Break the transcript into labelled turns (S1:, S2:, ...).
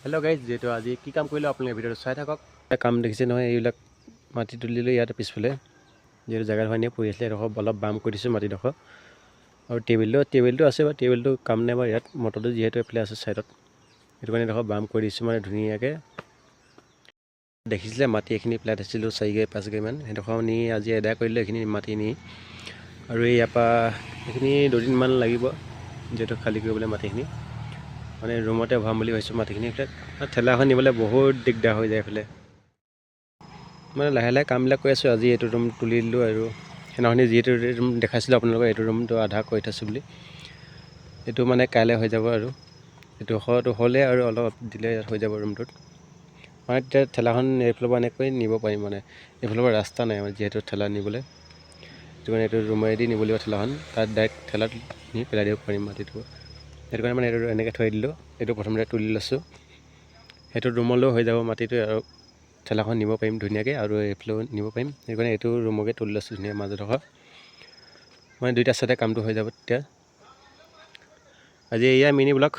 S1: Hello' guys, যিহেতু আজি কি কাম কৰিলোঁ আপোনালোকে ভিডিঅ'টো চাই থাকক। কাম দেখিছে নহয়, এইবিলাক মাটি তুলিলোঁ ইয়াতে পিছফালে, যিহেতু জেগাডোখৰ এনেই পৰি আছিলে, এডোখৰ অলপ বাম কৰি দিছোঁ মাটিডোখৰ। আৰু টেবুলটো আছে বাৰু, টেবুলটো কাম নাই বাৰু ইয়াত, মটৰটো যিহেতু এইফালে আছে ছাইডত, সেইটো কাৰণে এডোখৰ বাম কৰি দিছোঁ মানে ধুনীয়াকৈ। দেখিছিলে মাটি এইখিনি পেলাই থৈছিলোঁ 4-5 সেইডোখৰ নি আজি এদায় কৰিলোঁ এইখিনি মাটি নি। আৰু ইয়াৰ পৰা এইখিনি 2 দিনমান লাগিব, যিহেতু খালী কৰিবলৈ মাটিখিনি। মানে ৰুমতে ভৰাম বুলি ভাবিছোঁ মাটিখিনি। ঠেলাখন নিবলৈ বহুত দিগদাৰ হৈ যায় এইফালে। মানে লাহে লাহে কামবিলাক কৰি আছোঁ। আজি এইটো ৰুম তুলি দিলোঁ, আৰু সেইদিনাখনি যিহেতু ৰুম দেখাইছিলোঁ আপোনালোকক, এইটো ৰুমটো আধা কৰি থৈছোঁ বুলি, এইটো মানে কাইলৈ হৈ যাব। আৰু এইটো হ'লে আৰু অলপ দিলে হৈ যাব ৰুমটোত। মানে তেতিয়া ঠেলাখন এইফালৰ পৰা এনেকৈ নিব পাৰিম, মানে এইফালৰ পৰা ৰাস্তা নাই মানে যিহেতু ঠেলা নিবলৈ। সেইটো কাৰণে এইটো ৰুমেদি নিব লাগিব ঠেলাখন, তাত ডাইৰেক্ট ঠেলাত নি পেলাই দিব পাৰিম মাটিটো। সেইটো কাৰণে মানে এইটো এনেকৈ থৈ দিলোঁ। এইটো প্ৰথমতে তুলি লৈছোঁ, সেইটো ৰুমলৈও হৈ যাব মাটিটো, আৰু ঠেলাখন নিব পাৰিম ধুনীয়াকৈ, আৰু এইফালেও নিব পাৰিম। সেইটো কাৰণে এইটো ৰুমকে তুলি লৈছোঁ ধুনীয়া মাজৰডোখৰ, মানে দুইটা চাইডে কামটো হৈ যাব তেতিয়া। আজি এয়া মিনি ব্লগ।